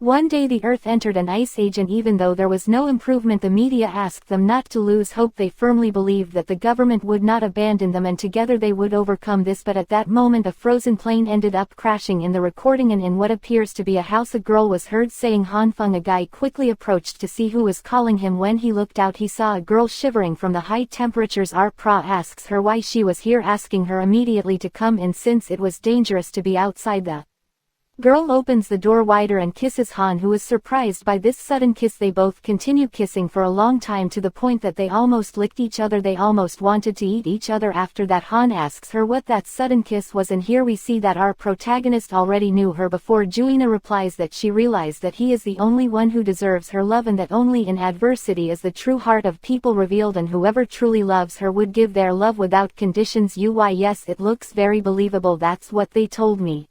One day the Earth entered an ice age, and even though there was no improvement, the media asked them not to lose hope. They firmly believed that the government would not abandon them and together they would overcome this. But at that moment a frozen plane ended up crashing in the recording, and in what appears to be a house a girl was heard saying Hanfeng. A guy quickly approached to see who was calling him. When he looked out he saw a girl shivering from the high temperatures. Pra asks her why she was here, asking her immediately to come in since it was dangerous to be outside. The girl opens the door wider and kisses Han, who is surprised by this sudden kiss. They both continue kissing for a long time, to the point that they almost licked each other. They almost wanted to eat each other. After that Han asks her what that sudden kiss was, and here we see that our protagonist already knew her before. Juina replies that she realized that he is the only one who deserves her love and that only in adversity is the true heart of people revealed, and whoever truly loves her would give their love without conditions. Yes, it looks very believable. That's what they told me.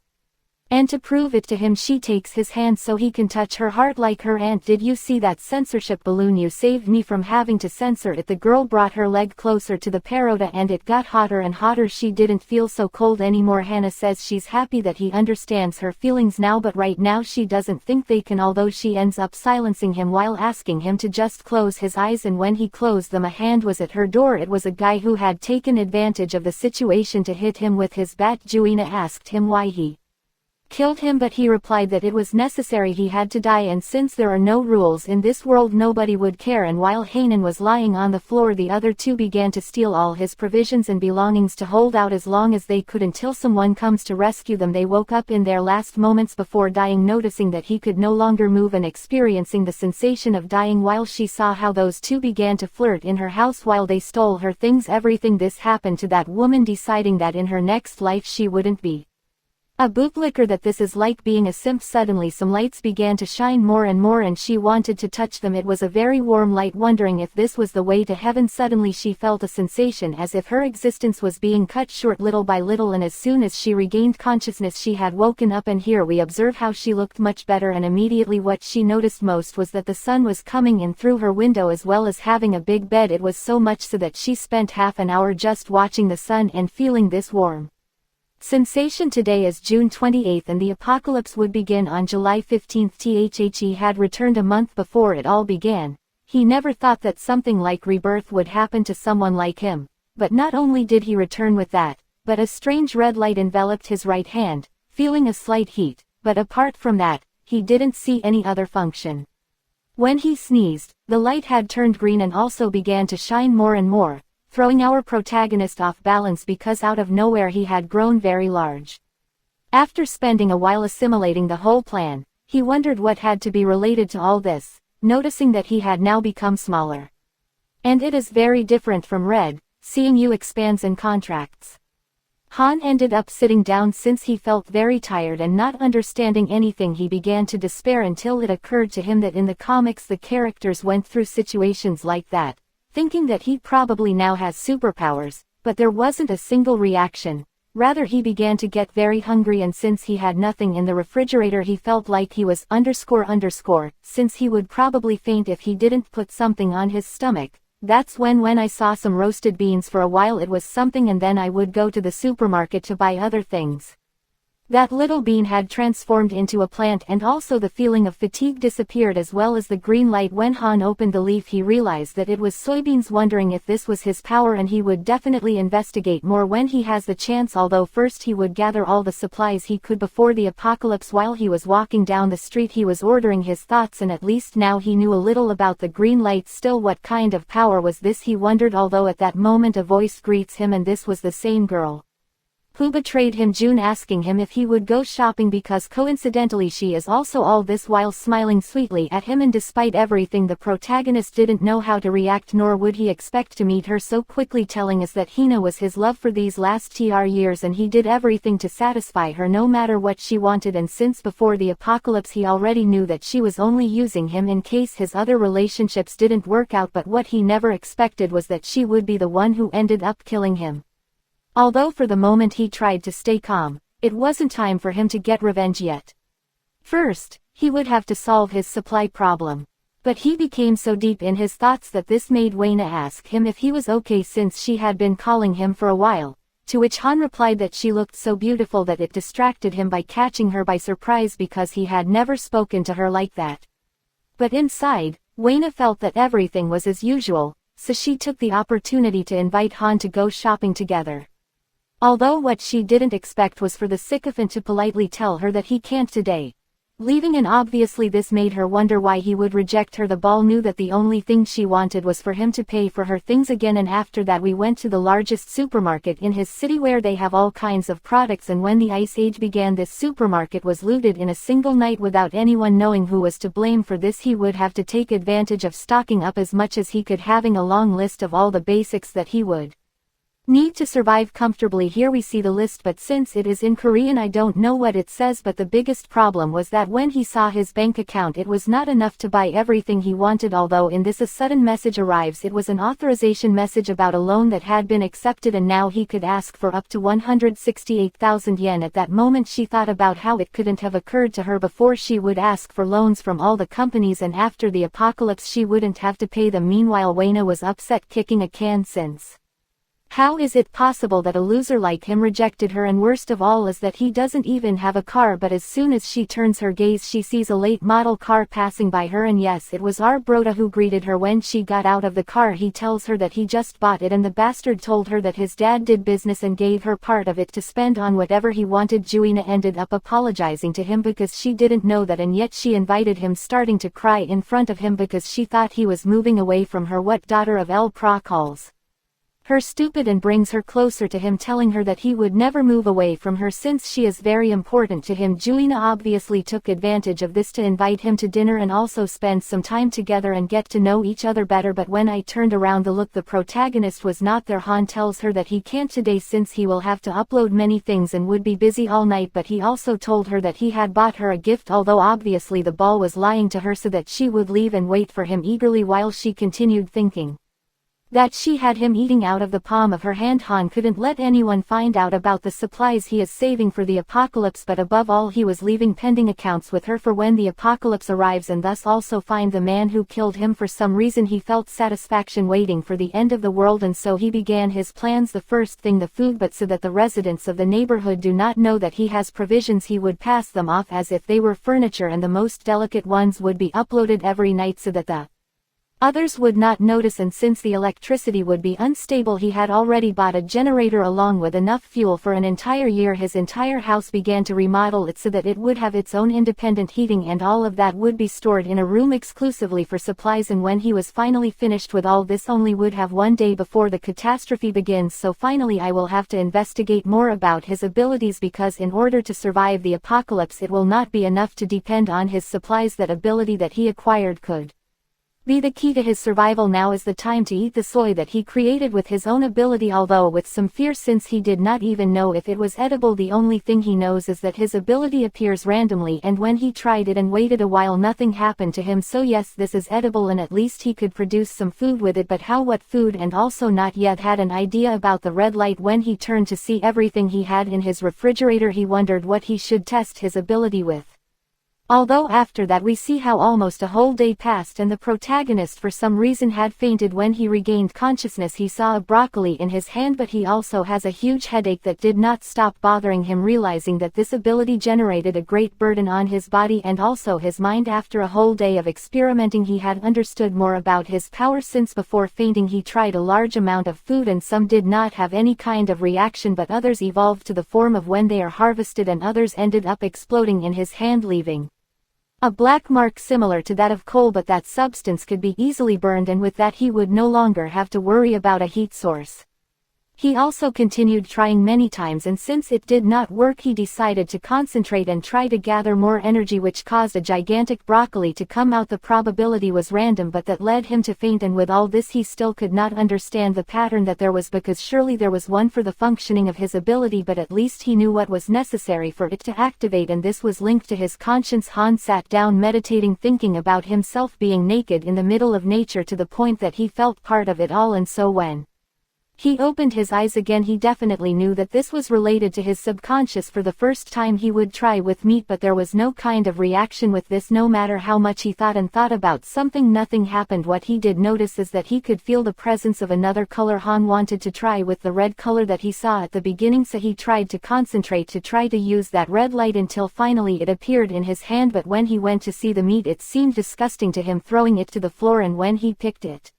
And to prove it to him she takes his hand so he can touch her heart like her aunt. Did you see that censorship balloon? You saved me from having to censor it. The girl brought her leg closer to the parota and it got hotter and hotter. She didn't feel so cold anymore. Hannah says she's happy that he understands her feelings now, but right now she doesn't think they can, although she ends up silencing him while asking him to just close his eyes, and when he closed them a hand was at her door. It was a guy who had taken advantage of the situation to hit him with his bat. Juina asked him why he killed him, but he replied that it was necessary, he had to die, and since there are no rules in this world nobody would care. And while Hanan was lying on the floor the other two began to steal all his provisions and belongings to hold out as long as they could until someone comes to rescue them. They woke up in their last moments before dying, noticing that he could no longer move and experiencing the sensation of dying while she saw how those two began to flirt in her house while they stole her things. Everything this happened to that woman, deciding that in her next life she wouldn't be a bootlicker, that this is like being a simp. Suddenly some lights began to shine more and more and she wanted to touch them. It was a very warm light, wondering if this was the way to heaven. Suddenly she felt a sensation as if her existence was being cut short little by little, and as soon as she regained consciousness she had woken up. And here we observe how she looked much better, and immediately what she noticed most was that the sun was coming in through her window as well as having a big bed. It was so much so that she spent half an hour just watching the sun and feeling this warm sensation. Today is June 28th and the apocalypse would begin on July 15th. He had returned a month before it all began. He never thought that something like rebirth would happen to someone like him. But not only did he return with that, but a strange red light enveloped his right hand, feeling a slight heat, but apart from that, he didn't see any other function. When he sneezed, the light had turned green and also began to shine more and more, throwing our protagonist off balance because out of nowhere he had grown very large. After spending a while assimilating the whole plan, he wondered what had to be related to all this, noticing that he had now become smaller. And it is very different from red, seeing you expands and contracts. Han ended up sitting down since he felt very tired and not understanding anything. He began to despair until it occurred to him that in the comics the characters went through situations like that, thinking that he probably now has superpowers, but there wasn't a single reaction. Rather he began to get very hungry, and since he had nothing in the refrigerator he felt like he was since he would probably faint if he didn't put something on his stomach. That's when I saw some roasted beans. For a while it was something, and then I would go to the supermarket to buy other things. That little bean had transformed into a plant, and also the feeling of fatigue disappeared as well as the green light. When Han opened the leaf he realized that it was soybeans, wondering if this was his power, and he would definitely investigate more when he has the chance, although first he would gather all the supplies he could before the apocalypse. While he was walking down the street he was ordering his thoughts, and at least now he knew a little about the green light. Still, what kind of power was this, he wondered, although at that moment a voice greets him, and this was the same girl who betrayed him, June, asking him if he would go shopping because coincidentally she is also, all this while smiling sweetly at him. And despite everything the protagonist didn't know how to react, nor would he expect to meet her so quickly, telling us that Hina was his love for these last years and he did everything to satisfy her no matter what she wanted. And since before the apocalypse he already knew that she was only using him in case his other relationships didn't work out, but what he never expected was that she would be the one who ended up killing him. Although for the moment he tried to stay calm, it wasn't time for him to get revenge yet. First, he would have to solve his supply problem. But he became so deep in his thoughts that this made Wayna ask him if he was okay since she had been calling him for a while. To which Han replied that she looked so beautiful that it distracted him by catching her by surprise because he had never spoken to her like that. But inside, Wayna felt that everything was as usual, so she took the opportunity to invite Han to go shopping together. Although what she didn't expect was for the sycophant to politely tell her that he can't today. Leaving, and obviously this made her wonder why he would reject her. The ball knew that the only thing she wanted was for him to pay for her things again, and after that we went to the largest supermarket in his city where they have all kinds of products, and when the Ice Age began this supermarket was looted in a single night without anyone knowing who was to blame for this. He would have to take advantage of stocking up as much as he could, having a long list of all the basics that he would need to survive comfortably. Here we see the list, but since it is in Korean I don't know what it says, but the biggest problem was that when he saw his bank account it was not enough to buy everything he wanted. Although in this a sudden message arrives, it was an authorization message about a loan that had been accepted and now he could ask for up to 168,000 yen. At that moment she thought about how it couldn't have occurred to her before. She would ask for loans from all the companies and after the apocalypse she wouldn't have to pay them. Meanwhile Wayna was upset, kicking a can, since how is it possible that a loser like him rejected her, and worst of all is that he doesn't even have a car. But as soon as she turns her gaze she sees a late model car passing by her, and yes, it was our Broda who greeted her when she got out of the car. He tells her that he just bought it, and the bastard told her that his dad did business and gave her part of it to spend on whatever he wanted. Juina ended up apologizing to him because she didn't know that, and yet she invited him, starting to cry in front of him because she thought he was moving away from her. What daughter of El Pra calls her stupid and brings her closer to him, telling her that he would never move away from her since she is very important to him. Juina obviously took advantage of this to invite him to dinner and also spend some time together and get to know each other better. But when I turned around to look, the protagonist was not there. Han tells her that he can't today since he will have to upload many things and would be busy all night, but he also told her that he had bought her a gift, although obviously the ball was lying to her so that she would leave and wait for him eagerly while she continued thinking that she had him eating out of the palm of her hand. Han couldn't let anyone find out about the supplies he is saving for the apocalypse, but above all he was leaving pending accounts with her for when the apocalypse arrives, and thus also find the man who killed him. For some reason he felt satisfaction waiting for the end of the world, and so he began his plans. The first thing, the food, but so that the residents of the neighborhood do not know that he has provisions he would pass them off as if they were furniture, and the most delicate ones would be uploaded every night so that the others would not notice, and since the electricity would be unstable he had already bought a generator along with enough fuel for an entire year. His entire house began to remodel it so that it would have its own independent heating, and all of that would be stored in a room exclusively for supplies. And when he was finally finished with all this, only would have one day before the catastrophe begins. So finally I will have to investigate more about his abilities, because in order to survive the apocalypse it will not be enough to depend on his supplies. That ability that he acquired could be the key to his survival. Now is the time to eat the soy that he created with his own ability, although with some fear since he did not even know if it was edible. The only thing he knows is that his ability appears randomly, and when he tried it and waited a while nothing happened to him. So yes, this is edible and at least he could produce some food with it, but how, what food? And also not yet had an idea about the red light. When he turned to see everything he had in his refrigerator he wondered what he should test his ability with. Although after that we see how almost a whole day passed and the protagonist for some reason had fainted. When he regained consciousness he saw a broccoli in his hand, but he also has a huge headache that did not stop bothering him, realizing that this ability generated a great burden on his body and also his mind. After a whole day of experimenting he had understood more about his power, since before fainting he tried a large amount of food and some did not have any kind of reaction, but others evolved to the form of when they are harvested and others ended up exploding in his hand, leaving a black mark similar to that of coal, but that substance could be easily burned, and with that he would no longer have to worry about a heat source. He also continued trying many times, and since it did not work he decided to concentrate and try to gather more energy, which caused a gigantic broccoli to come out. The probability was random, but that led him to faint, and with all this he still could not understand the pattern that there was, because surely there was one for the functioning of his ability, but at least he knew what was necessary for it to activate, and this was linked to his conscience. Han sat down meditating, thinking about himself being naked in the middle of nature to the point that he felt part of it all, and so when He opened his eyes again. He definitely knew that this was related to his subconscious. For the first time he would try with meat, but there was no kind of reaction with this. No matter how much he thought and thought about something, nothing happened. What he did notice is that he could feel the presence of another color. Han wanted to try with the red color that he saw at the beginning, so he tried to concentrate to try to use that red light until finally it appeared in his hand. But when he went to see the meat, it seemed disgusting to him, throwing it to the floor, and when he picked it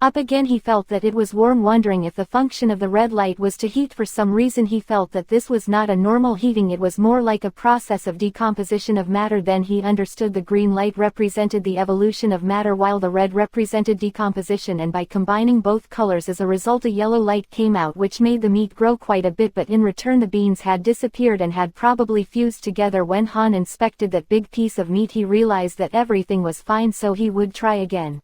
up again he felt that it was warm. Wondering if the function of the red light was to heat. For some reason he felt that this was not a normal heating, it was more like a process of decomposition of matter. Then he understood the green light represented the evolution of matter while the red represented decomposition, and by combining both colors as a result a yellow light came out which made the meat grow quite a bit, but in return the beans had disappeared and had probably fused together. When Han inspected that big piece of meat he realized that everything was fine, so he would try again.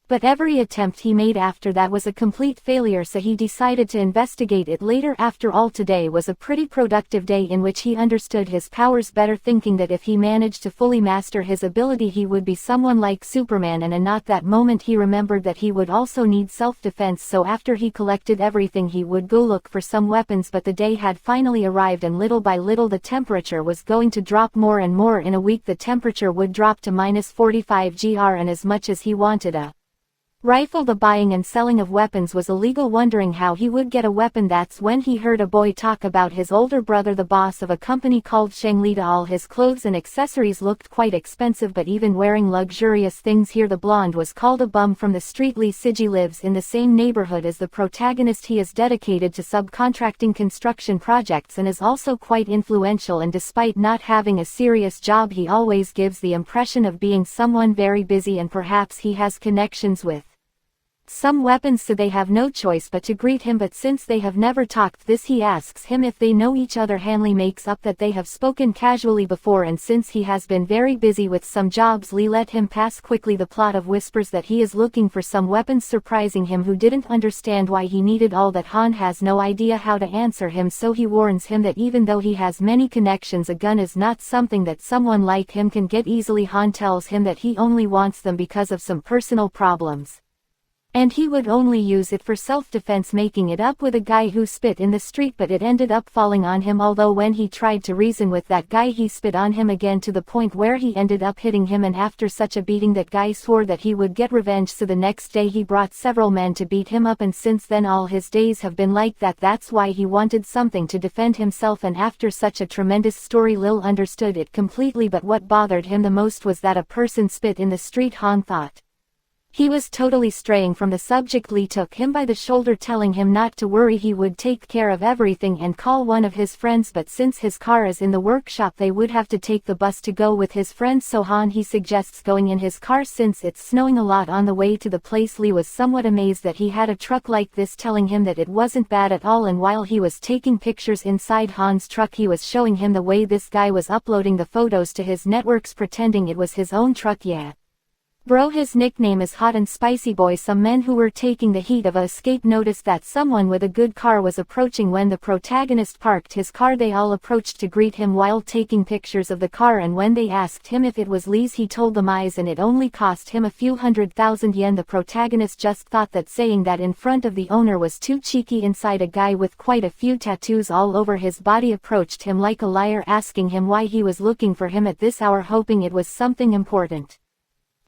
But every attempt he made after that was a complete failure, so he decided to investigate it later. After all, today was a pretty productive day in which he understood his powers better, thinking that if he managed to fully master his ability he would be someone like Superman. And in that moment he remembered that he would also need self-defense, so after he collected everything he would go look for some weapons. But the day had finally arrived, and little by little the temperature was going to drop more and more. In a week the temperature would drop to -45°, and as much as he wanted a rifle, the buying and selling of weapons was illegal. Wondering how he would get a weapon, that's when he heard a boy talk about his older brother, the boss of a company called Shanglita. All his clothes and accessories looked quite expensive, but even wearing luxurious things here. The blonde was called a bum from the street. Lee Siji lives in the same neighborhood as the protagonist. He is dedicated to subcontracting construction projects and is also quite influential, and despite not having a serious job he always gives the impression of being someone very busy, and perhaps he has connections with some weapons, so they have no choice but to greet him. But since they have never talked this, he asks him if they know each other. Hanley makes up that they have spoken casually before, and since he has been very busy with some jobs Lee let him pass quickly. The plot of whispers that he is looking for some weapons, surprising him who didn't understand why he needed all that. Han has no idea how to answer him, so he warns him that even though he has many connections, a gun is not something that someone like him can get easily. Han tells him that he only wants them because of some personal problems, and he would only use it for self-defense, making it up with a guy who spit in the street, but it ended up falling on him. Although when he tried to reason with that guy he spit on him again, to the point where he ended up hitting him, and after such a beating that guy swore that he would get revenge, so the next day he brought several men to beat him up, and since then all his days have been like that. That's why he wanted something to defend himself, and after such a tremendous story Lil understood it completely. But what bothered him the most was that a person spit in the street. Han thought he was totally straying from the subject. Lee took him by the shoulder, telling him not to worry, he would take care of everything and call one of his friends, but since his car is in the workshop they would have to take the bus to go with his friends. So he suggests going in his car since it's snowing a lot on the way to the place. Lee was somewhat amazed that he had a truck like this, telling him that it wasn't bad at all, and while he was taking pictures inside Han's truck he was showing him the way this guy was uploading the photos to his networks, pretending it was his own truck. Yeah, bro, his nickname is Hot and Spicy Boy. Some men who were taking the heat of a escape noticed that someone with a good car was approaching. When the protagonist parked his car they all approached to greet him while taking pictures of the car, and when they asked him if it was Lee's he told them eyes, and it only cost him a few 100,000 yen. The protagonist just thought that saying that in front of the owner was too cheeky. Inside, a guy with quite a few tattoos all over his body approached him like a liar, asking him why he was looking for him at this hour, hoping it was something important,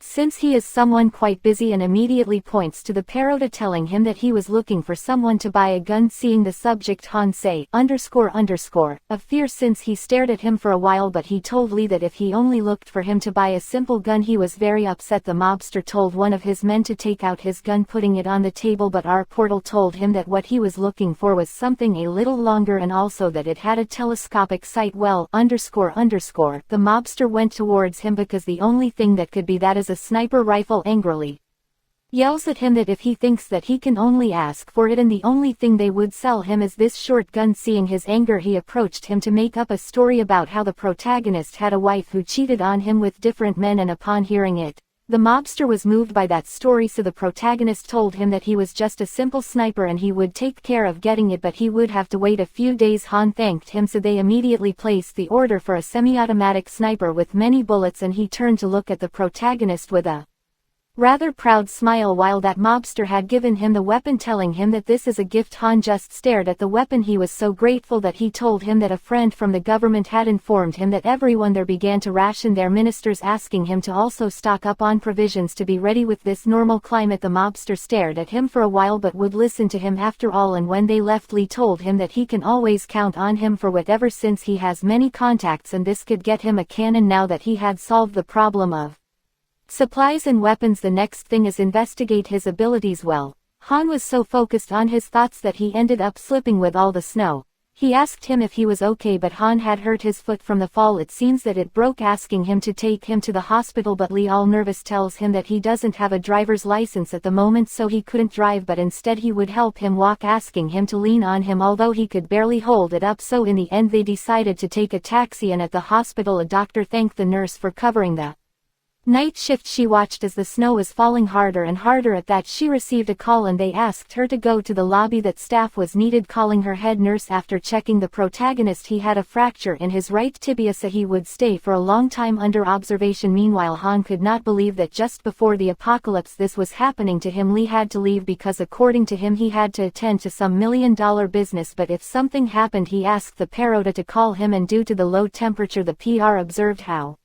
since he is someone quite busy, and immediately points to the Perota, telling him that he was looking for someone to buy a gun. Seeing the subject, Han say of fear since he stared at him for a while, but he told Lee that if he only looked for him to buy a simple gun he was very upset. The mobster told one of his men to take out his gun, putting it on the table, but our portal told him that what he was looking for was something a little longer, and also that it had a telescopic sight. Well, the mobster went towards him because the only thing that could be that is a sniper rifle. Angrily yells at him that if he thinks that he can only ask for it, and the only thing they would sell him is this short gun. Seeing his anger he approached him to make up a story about how the protagonist had a wife who cheated on him with different men, and upon hearing it the mobster was moved by that story, so the protagonist told him that he was just a simple sniper and he would take care of getting it, but he would have to wait a few days. Han thanked him, so they immediately placed the order for a semi-automatic sniper with many bullets, and he turned to look at the protagonist with a rather proud smile while that mobster had given him the weapon, telling him that this is a gift. Han just stared at the weapon. He was so grateful that he told him that a friend from the government had informed him that everyone there began to ration their ministers, asking him to also stock up on provisions to be ready with this normal climate. The mobster stared at him for a while but would listen to him after all, and when they left, Lee told him that he can always count on him for whatever since he has many contacts and this could get him a cannon now that he had solved the problem of supplies and weapons. The next thing is investigate his abilities. Well, Han was so focused on his thoughts that he ended up slipping with all the snow. He asked him if he was okay, but Han had hurt his foot from the fall. It seems that it broke, asking him to take him to the hospital, but Lee, all nervous, tells him that he doesn't have a driver's license at the moment so he couldn't drive, but instead he would help him walk, asking him to lean on him although he could barely hold it up. So in the end they decided to take a taxi, and at the hospital a doctor thanked the nurse for covering the night shift. She watched as the snow was falling harder and harder. At that she received a call and they asked her to go to the lobby, that staff was needed. Calling her head nurse after checking the protagonist, he had a fracture in his right tibia so he would stay for a long time under observation. Meanwhile, Han could not believe that just before the apocalypse this was happening to him. Lee had to leave because according to him he had to attend to some $1 million business, but if something happened he asked the Perota to call him, and due to the low temperature the PR observed how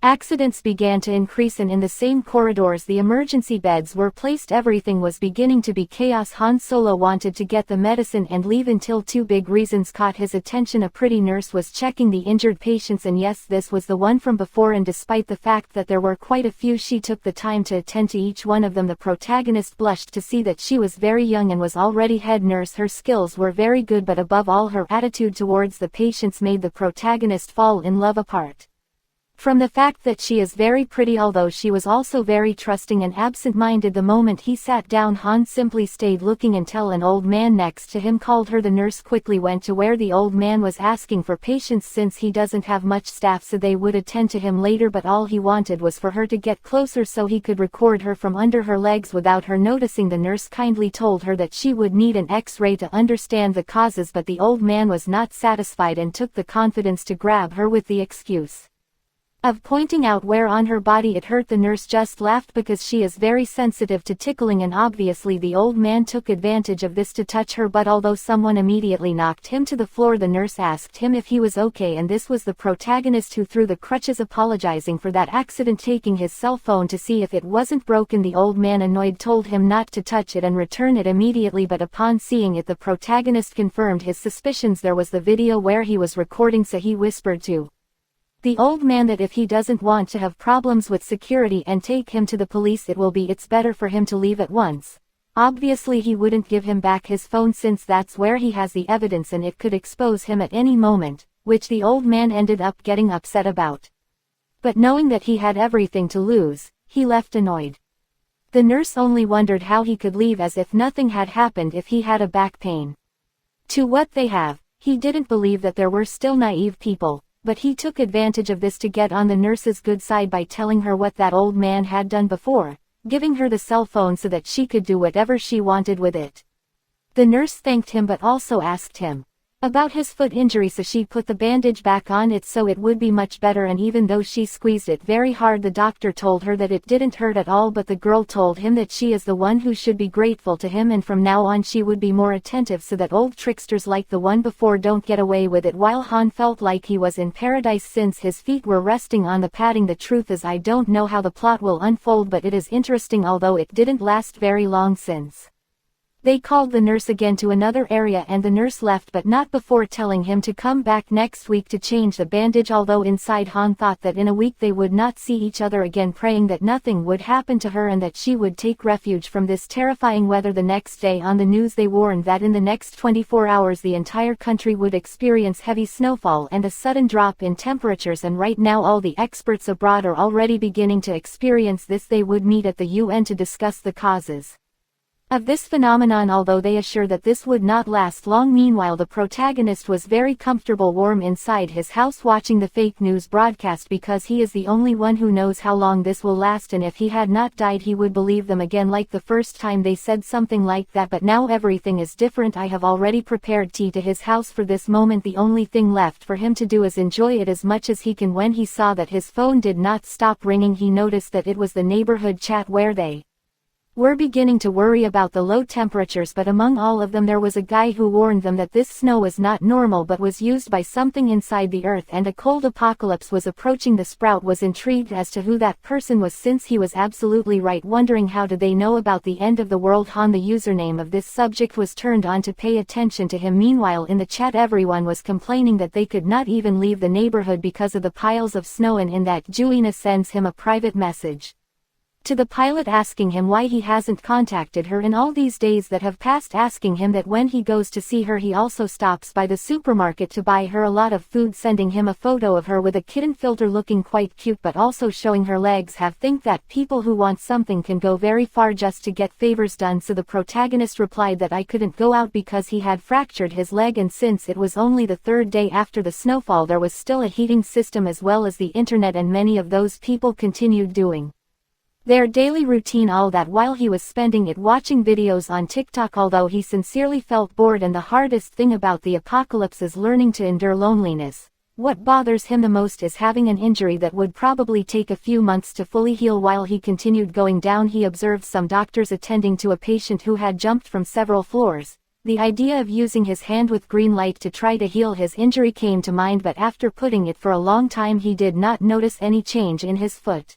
accidents began to increase, and in the same corridors the emergency beds were placed. Everything was beginning to be chaos. Han Solo wanted to get the medicine and leave until two big reasons caught his attention. A pretty nurse was checking the injured patients, and yes, this was the one from before, and despite the fact that there were quite a few she took the time to attend to each one of them. The protagonist blushed to see that she was very young and was already head nurse. Her skills were very good, but above all her attitude towards the patients made the protagonist fall in love. Apart from the fact that she is very pretty, although she was also very trusting and absent-minded. The moment he sat down Han simply stayed looking until an old man next to him called her. The nurse quickly went to where the old man was asking for patients since he doesn't have much staff, so they would attend to him later, but all he wanted was for her to get closer so he could record her from under her legs without her noticing. The nurse kindly told her that she would need an X-ray to understand the causes, but the old man was not satisfied and took the confidence to grab her with the excuse of pointing out where on her body it hurt. The nurse just laughed because she is very sensitive to tickling, and obviously the old man took advantage of this to touch her, but although someone immediately knocked him to the floor, the nurse asked him if he was okay, and this was the protagonist who threw the crutches, apologizing for that accident, taking his cell phone to see if it wasn't broken. The old man, annoyed, told him not to touch it and return it immediately, but upon seeing it the protagonist confirmed his suspicions. There was the video where he was recording, so he whispered to the old man that if he doesn't want to have problems with security and take him to the police, it's better for him to leave at once. Obviously he wouldn't give him back his phone since that's where he has the evidence and it could expose him at any moment, which the old man ended up getting upset about. But knowing that he had everything to lose, he left annoyed. The nurse only wondered how he could leave as if nothing had happened if he had a back pain. To what they have, he didn't believe that there were still naive people. But he took advantage of this to get on the nurse's good side by telling her what that old man had done before, giving her the cell phone so that she could do whatever she wanted with it. The nurse thanked him but also asked him about his foot injury, so she put the bandage back on it so it would be much better, and even though she squeezed it very hard the doctor told her that it didn't hurt at all. But the girl told him that she is the one who should be grateful to him, and from now on she would be more attentive so that old tricksters like the one before don't get away with it. While Han felt like he was in paradise since his feet were resting on the padding. The truth is I don't know how the plot will unfold, but it is interesting, although it didn't last very long since they called the nurse again to another area and the nurse left, but not before telling him to come back next week to change the bandage. Although inside Han thought that in a week they would not see each other again, praying that nothing would happen to her and that she would take refuge from this terrifying weather. The next day on the news they warned that in the next 24 hours the entire country would experience heavy snowfall and a sudden drop in temperatures, and right now all the experts abroad are already beginning to experience this. They would meet at the UN to discuss the causes. of this phenomenon, although they assure that this would not last long. Meanwhile, the protagonist was very comfortable warm inside his house watching the fake news broadcast because he is the only one who knows how long this will last, and if he had not died he would believe them again like the first time they said something like that. But now everything is different. I have already prepared tea to his house for this moment. The only thing left for him to do is enjoy it as much as he can. When he saw that his phone did not stop ringing, he noticed that it was the neighborhood chat where they were beginning to worry about the low temperatures, but among all of them there was a guy who warned them that this snow was not normal but was used by something inside the earth and a cold apocalypse was approaching. The Sprout was intrigued as to who that person was, since he was absolutely right, wondering how did they know about the end of the world. Han, the username of this subject, was turned on to pay attention to him. Meanwhile, in the chat everyone was complaining that they could not even leave the neighborhood because of the piles of snow, and in that Juina sends him a private message to the pilot asking him why he hasn't contacted her in all these days that have passed, asking him that when he goes to see her he also stops by the supermarket to buy her a lot of food, sending him a photo of her with a kitten filter looking quite cute but also showing her legs. Think that people who want something can go very far just to get favors done. So the protagonist replied that I couldn't go out because he had fractured his leg, and since it was only the third day after the snowfall there was still a heating system as well as the internet, and many of those people continued doing their daily routine, all that while he was spending it watching videos on TikTok. Although he sincerely felt bored, and the hardest thing about the apocalypse is learning to endure loneliness. What bothers him the most is having an injury that would probably take a few months to fully heal. While he continued going down, he observed some doctors attending to a patient who had jumped from several floors. The idea of using his hand with green light to try to heal his injury came to mind, but after putting it for a long time he did not notice any change in his foot.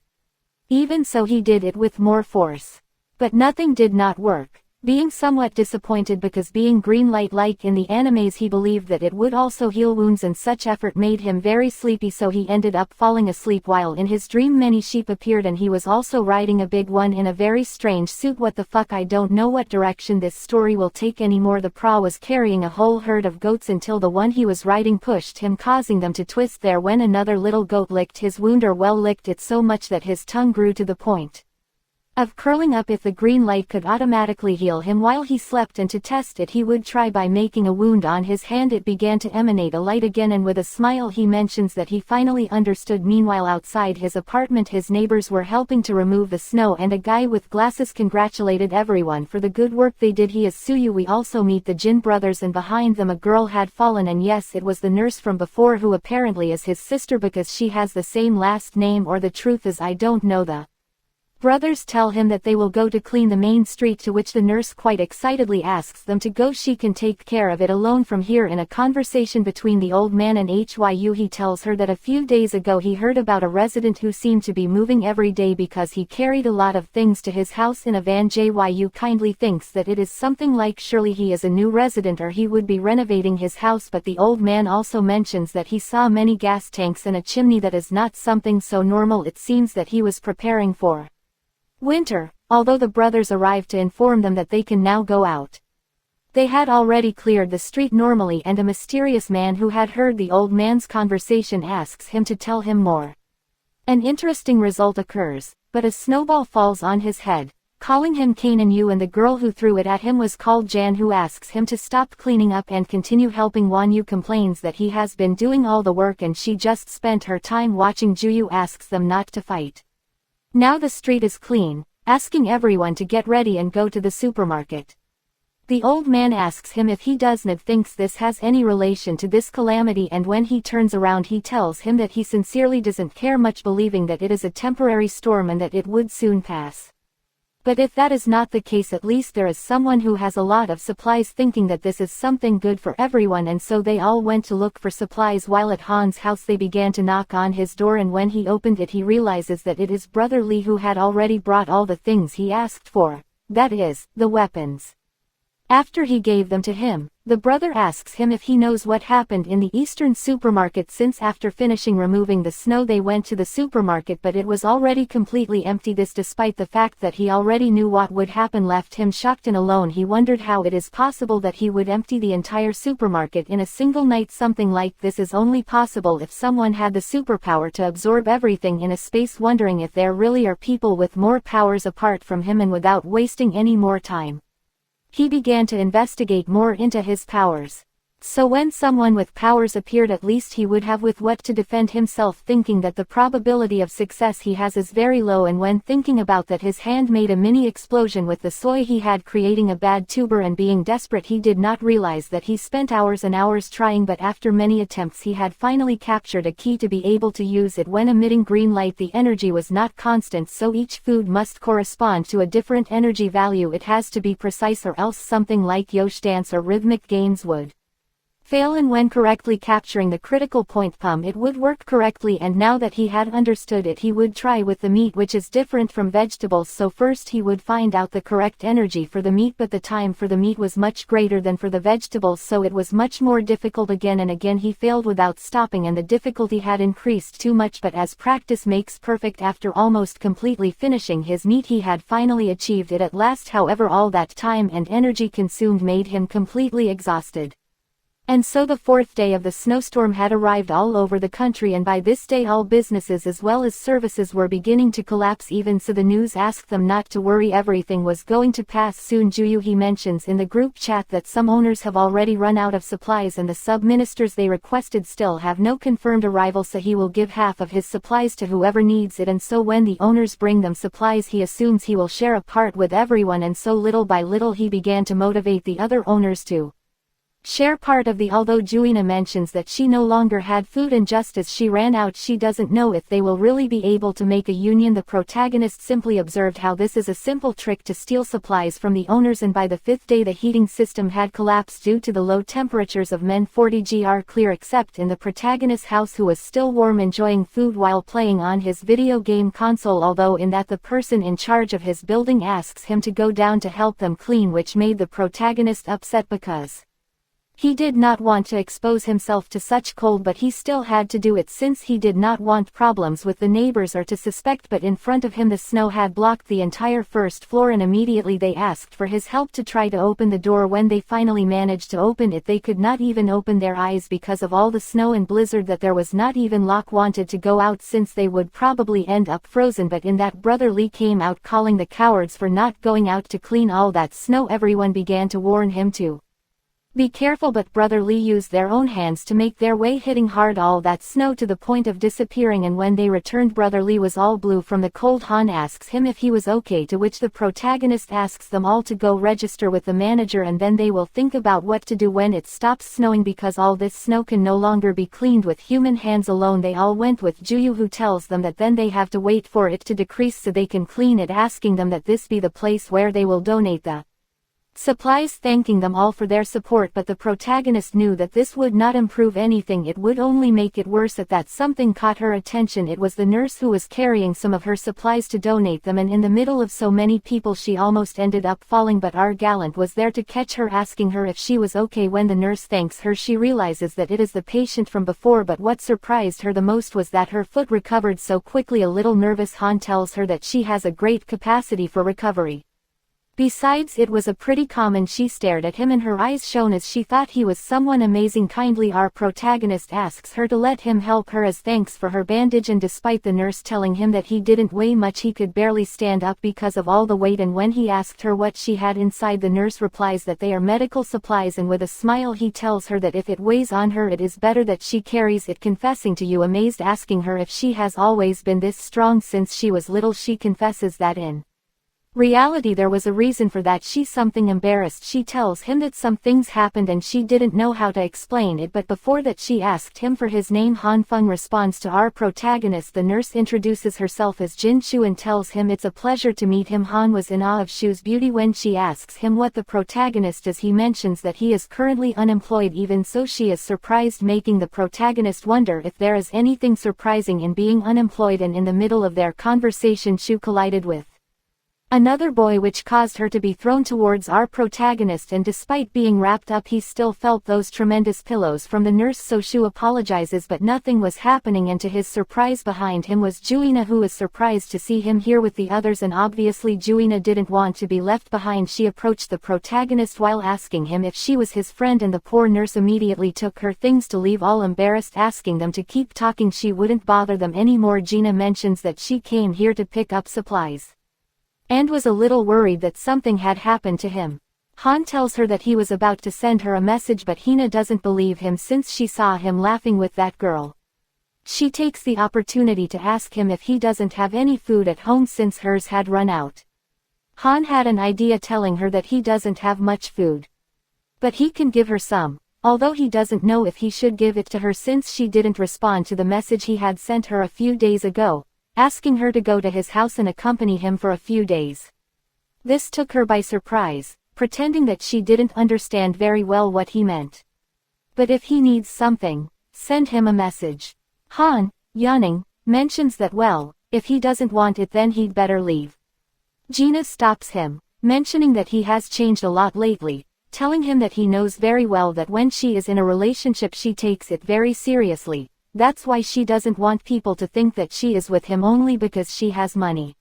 Even so, he did it with more force. But nothing did not work. Being somewhat disappointed because being green light like in the animes, he believed that it would also heal wounds, and such effort made him very sleepy, so he ended up falling asleep. While in his dream many sheep appeared and he was also riding a big one in a very strange suit. What the fuck, I don't know what direction this story will take anymore. The Pra was carrying a whole herd of goats until the one he was riding pushed him, causing them to twist there when another little goat licked his wound, or well, licked it so much that his tongue grew to the point of curling up. If the green light could automatically heal him while he slept, and to test it he would try by making a wound on his hand, it began to emanate a light again, and with a smile he mentions that he finally understood. Meanwhile, outside his apartment his neighbors were helping to remove the snow, and a guy with glasses congratulated everyone for the good work they did. He is Suyu. We also meet the Jin brothers, and behind them a girl had fallen, and yes, it was the nurse from before, who apparently is his sister because she has the same last name, or the truth is I don't know. The brothers tell him that they will go to clean the main street, to which the nurse quite excitedly asks them to go, she can take care of it alone from here. In a conversation between the old man and Hyu, he tells her that a few days ago he heard about a resident who seemed to be moving every day because he carried a lot of things to his house in a van. Jyu kindly thinks that it is something like surely he is a new resident or he would be renovating his house, but the old man also mentions that he saw many gas tanks and a chimney. That is not something so normal. It seems that he was preparing for winter. Although the brothers arrived to inform them that they can now go out, they had already cleared the street normally, and a mysterious man who had heard the old man's conversation asks him to tell him more. An interesting result occurs, but a snowball falls on his head, calling him Kanan Yu, and the girl who threw it at him was called Jan, who asks him to stop cleaning up and continue helping. Wan Yu complains that he has been doing all the work and she just spent her time watching. Juyu asks them not to fight. Now the street is clean, asking everyone to get ready and go to the supermarket. The old man asks him if he doesn't thinks this has any relation to this calamity, and when he turns around he tells him that he sincerely doesn't care much, believing that it is a temporary storm and that it would soon pass. But if that is not the case, at least there is someone who has a lot of supplies, thinking that this is something good for everyone, and so they all went to look for supplies. While at Han's house they began to knock on his door, and when he opened it he realizes that it is brother Lee, who had already brought all the things he asked for, that is, the weapons. After he gave them to him, the brother asks him if he knows what happened in the eastern supermarket, since after finishing removing the snow they went to the supermarket but it was already completely empty. This, despite the fact that he already knew what would happen, left him shocked and alone. He wondered how it is possible that he would empty the entire supermarket in a single night. Something like this is only possible if someone had the superpower to absorb everything in a space, wondering if there really are people with more powers apart from him. And without wasting any more time, He began to investigate more into his powers. So when someone with powers appeared, at least he would have with what to defend himself, thinking that the probability of success he has is very low. And when thinking about that, his hand made a mini explosion with the soy he had, creating a bad tuber, and being desperate he did not realize that he spent hours and hours trying, but after many attempts he had finally captured a key to be able to use it. When emitting green light, the energy was not constant, so each food must correspond to a different energy value. It has to be precise or else something like Yosh dance or rhythmic games would fail, and when correctly capturing the critical point it would work correctly. And now that he had understood it, he would try with the meat, which is different from vegetables. So first he would find out the correct energy for the meat, but the time for the meat was much greater than for the vegetables, so it was much more difficult. Again and again he failed without stopping, and the difficulty had increased too much, but as practice makes perfect, after almost completely finishing his meat he had finally achieved it at last. However, all that time and energy consumed made him completely exhausted. And so the fourth day of the snowstorm had arrived all over the country, and by this day all businesses as well as services were beginning to collapse. Even so, the news asked them not to worry, everything was going to pass soon. Juyu, he mentions in the group chat that some owners have already run out of supplies, and the sub-ministers they requested still have no confirmed arrival, so he will give half of his supplies to whoever needs it. And so when the owners bring them supplies, he assumes he will share a part with everyone, and so little by little he began to motivate the other owners to share part of the. Although Juina mentions that she no longer had food, and just as she ran out she doesn't know if they will really be able to make a union. The protagonist simply observed how this is a simple trick to steal supplies from the owners, and by the fifth day the heating system had collapsed due to the low temperatures of -40°C clear, except in the protagonist's house, who was still warm enjoying food while playing on his video game console, although in that the person in charge of his building asks him to go down to help them clean, which made the protagonist upset because he did not want to expose himself to such cold, but he still had to do it since he did not want problems with the neighbors or to suspect. But in front of him the snow had blocked the entire first floor, and immediately they asked for his help to try to open the door. When they finally managed to open it, they could not even open their eyes because of all the snow and blizzard that there was not even lock. Wanted to go out since they would probably end up frozen, but in that Brother Lee came out calling the cowards for not going out to clean all that snow. Everyone began to warn him to be careful, but Brother Lee used their own hands to make their way, hitting hard all that snow to the point of disappearing. And when they returned, Brother Lee was all blue from the cold. Han asks him if he was okay, to which the protagonist asks them all to go register with the manager, and then they will think about what to do when it stops snowing, because all this snow can no longer be cleaned with human hands alone. They all went with Juyu, who tells them that then they have to wait for it to decrease so they can clean it, asking them that this be the place where they will donate the supplies, thanking them all for their support. But the protagonist knew that this would not improve anything, it would only make it worse. At that, something caught her attention. It was the nurse who was carrying some of her supplies to donate them, and in the middle of so many people she almost ended up falling, but our gallant was there to catch her, asking her if she was okay. When the nurse thanks her, she realizes that it is the patient from before, but what surprised her the most was that her foot recovered so quickly. A little nervous, Han tells her that she has a great capacity for recovery. Besides, it was a pretty common. She stared at him and her eyes shone as she thought he was someone amazing. Kindly, our protagonist asks her to let him help her as thanks for her bandage, and despite the nurse telling him that he didn't weigh much, he could barely stand up because of all the weight. And when he asked her what she had inside, the nurse replies that they are medical supplies, and with a smile he tells her that if it weighs on her it is better that she carries it. Confessing to you, amazed, asking her if she has always been this strong since she was little. She confesses that in reality there was a reason for that. She's something embarrassed. She tells him that some things happened and she didn't know how to explain it, but before that she asked him for his name. Han Feng responds to our protagonist. The nurse introduces herself as Jin Shu and tells him it's a pleasure to meet him. Han was in awe of Shu's beauty. When she asks him what the protagonist does, he mentions that he is currently unemployed. Even so, she is surprised, making the protagonist wonder if there is anything surprising in being unemployed. And in the middle of their conversation, Shu collided with another boy, which caused her to be thrown towards our protagonist, and despite being wrapped up he still felt those tremendous pillows from the nurse, so Shu apologizes, but nothing was happening, and to his surprise behind him was Juina, who was surprised to see him here with the others, and obviously Juina didn't want to be left behind. She approached the protagonist while asking him if she was his friend, and the poor nurse immediately took her things to leave, all embarrassed, asking them to keep talking. She wouldn't bother them anymore. Gina mentions that she came here to pick up supplies and was a little worried that something had happened to him. Han tells her that he was about to send her a message but Hina doesn't believe him since she saw him laughing with that girl. She takes the opportunity to ask him if he doesn't have any food at home since hers had run out. Han had an idea telling her that he doesn't have much food. But he can give her some, although he doesn't know if he should give it to her since she didn't respond to the message he had sent her a few days ago, asking her to go to his house and accompany him for a few days. This took her by surprise, pretending that she didn't understand very well what he meant. But if he needs something, send him a message. Han, yawning, mentions that well, if he doesn't want it then he'd better leave. Gina stops him, mentioning that he has changed a lot lately, telling him that he knows very well that when she is in a relationship she takes it very seriously, that's why she doesn't want people to think that she is with him only because she has money.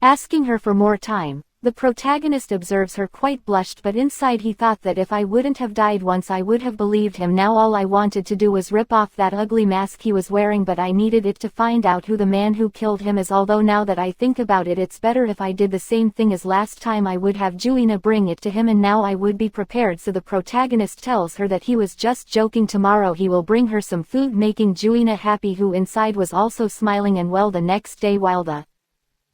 Asking her for more time, the protagonist observes her quite blushed but inside he thought that if I wouldn't have died once I would have believed him. Now all I wanted to do was rip off that ugly mask he was wearing but I needed it to find out who the man who killed him is, although now that I think about it it's better if I did the same thing as last time. I would have Juina bring it to him and now I would be prepared. So the protagonist tells her that he was just joking, tomorrow he will bring her some food, making Juina happy, who inside was also smiling. And well, the next day while the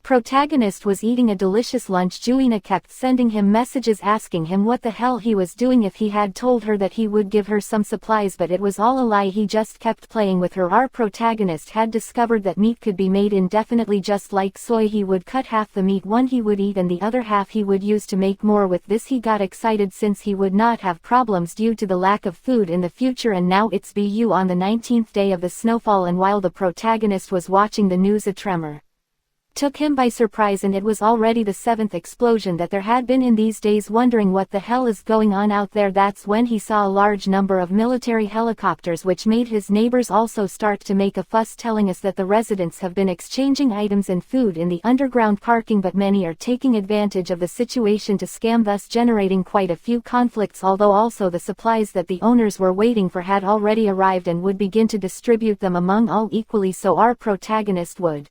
protagonist was eating a delicious lunch, Juina kept sending him messages asking him what the hell he was doing, if he had told her that he would give her some supplies, but it was all a lie, he just kept playing with her. Our protagonist had discovered that meat could be made indefinitely just like soy. He would cut half the meat, one he would eat and the other half he would use to make more. With this he got excited since he would not have problems due to the lack of food in the future. And now it's BU on the 19th day of the snowfall, and while the protagonist was watching the news a tremor took him by surprise, and it was already the 7th explosion that there had been in these days. Wondering what the hell is going on out there, that's when he saw a large number of military helicopters, which made his neighbors also start to make a fuss, telling us that the residents have been exchanging items and food in the underground parking, but many are taking advantage of the situation to scam, thus generating quite a few conflicts, although also the supplies that the owners were waiting for had already arrived and would begin to distribute them among all equally. So our protagonist would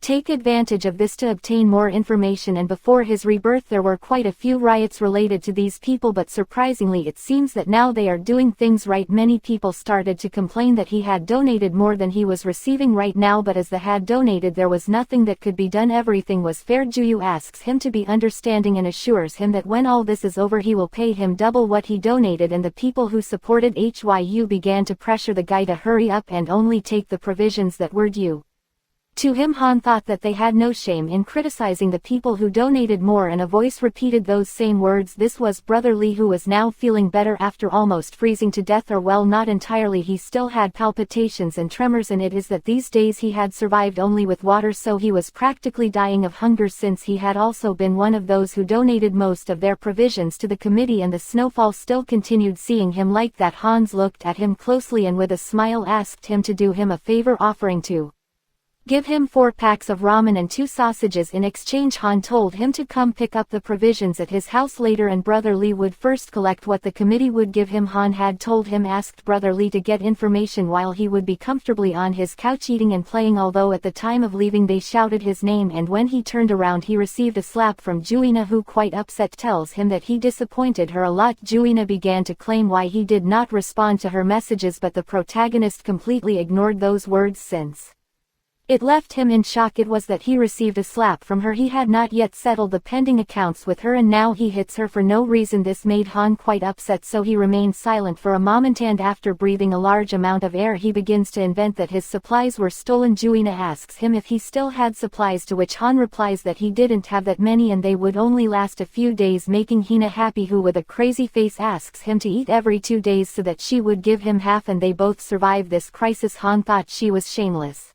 take advantage of this to obtain more information, and before his rebirth there were quite a few riots related to these people, but surprisingly it seems that now they are doing things right. Many people started to complain that he had donated more than he was receiving right now, but as the had donated there was nothing that could be done, everything was fair. Juyu asks him to be understanding and assures him that when all this is over he will pay him double what he donated, and the people who supported Hyu began to pressure the guy to hurry up and only take the provisions that were due to him. Han thought that they had no shame in criticizing the people who donated more, and a voice repeated those same words. This was Brother Lee, who was now feeling better after almost freezing to death, or well, not entirely, he still had palpitations and tremors, and it is that these days he had survived only with water, so he was practically dying of hunger since he had also been one of those who donated most of their provisions to the committee. And the snowfall still continued. Seeing him like that, Hans looked at him closely and with a smile asked him to do him a favor, offering to give him 4 packs of ramen and 2 sausages in exchange. Han told him to come pick up the provisions at his house later, and Brother Lee would first collect what the committee would give him. Han had told him asked Brother Lee to get information while he would be comfortably on his couch eating and playing, although at the time of leaving they shouted his name, and when he turned around he received a slap from Juina, who quite upset tells him that he disappointed her a lot. Juina began to claim why he did not respond to her messages, but the protagonist completely ignored those words since it left him in shock. It was that he received a slap from her. He had not yet settled the pending accounts with her, and now he hits her for no reason. This made Han quite upset, so he remained silent for a moment, and after breathing a large amount of air he begins to invent that his supplies were stolen. Juina asks him if he still had supplies, to which Han replies that he didn't have that many and they would only last a few days, making Hina happy, who with a crazy face asks him to eat every 2 days so that she would give him half, and they both survive this crisis. Han thought she was shameless.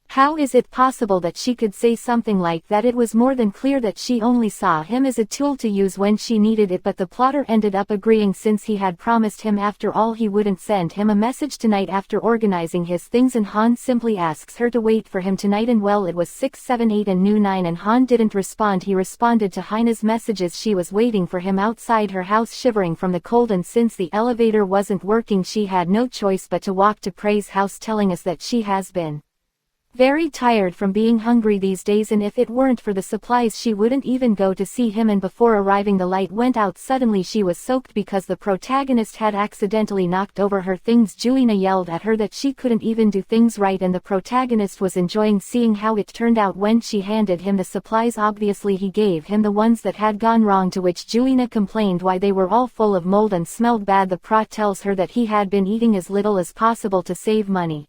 How is it possible that she could say something like that? It was more than clear that she only saw him as a tool to use when she needed it, but the plotter ended up agreeing since he had promised him after all he wouldn't send him a message tonight after organizing his things, and Han simply asks her to wait for him tonight. And well, it was 6, 7, 8 and new 9 and Han didn't respond. He responded to Hina's messages. She was waiting for him outside her house, shivering from the cold, and since the elevator wasn't working she had no choice but to walk to Prey's house, telling us that she has been very tired from being hungry these days, and if it weren't for the supplies she wouldn't even go to see him, and before arriving the light went out suddenly. She was soaked because the protagonist had accidentally knocked over her things. Juina yelled at her that she couldn't even do things right, and the protagonist was enjoying seeing how it turned out when she handed him the supplies. Obviously he gave him the ones that had gone wrong, to which Juina complained why they were all full of mold and smelled bad. The prot tells her that he had been eating as little as possible to save money,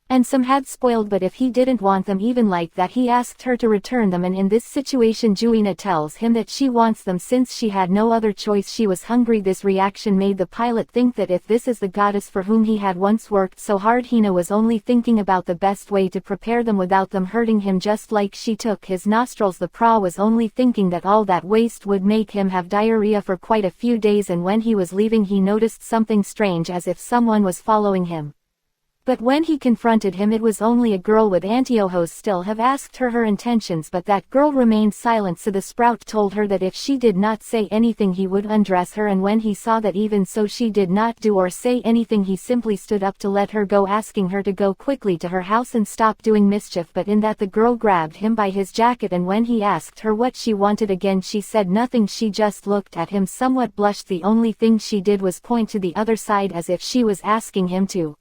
and some had spoiled, but if he didn't want them even like that he asked her to return them, and in this situation Juina tells him that she wants them since she had no other choice. She was hungry. This reaction made the pilot think that if this is the goddess for whom he had once worked so hard, Hina was only thinking about the best way to prepare them without them hurting him, just like she took his nostrils. The pra was only thinking that all that waste would make him have diarrhea for quite a few days, and when he was leaving he noticed something strange, as if someone was following him. But when he confronted him, it was only a girl with anteojos. Still have asked her intentions, but that girl remained silent, so the sprout told her that if she did not say anything he would undress her, and when he saw that even so she did not do or say anything, he simply stood up to let her go, asking her to go quickly to her house and stop doing mischief. But in that the girl grabbed him by his jacket, and when he asked her what she wanted again she said nothing. She just looked at him, somewhat blushed. The only thing she did was point to the other side as if she was asking him to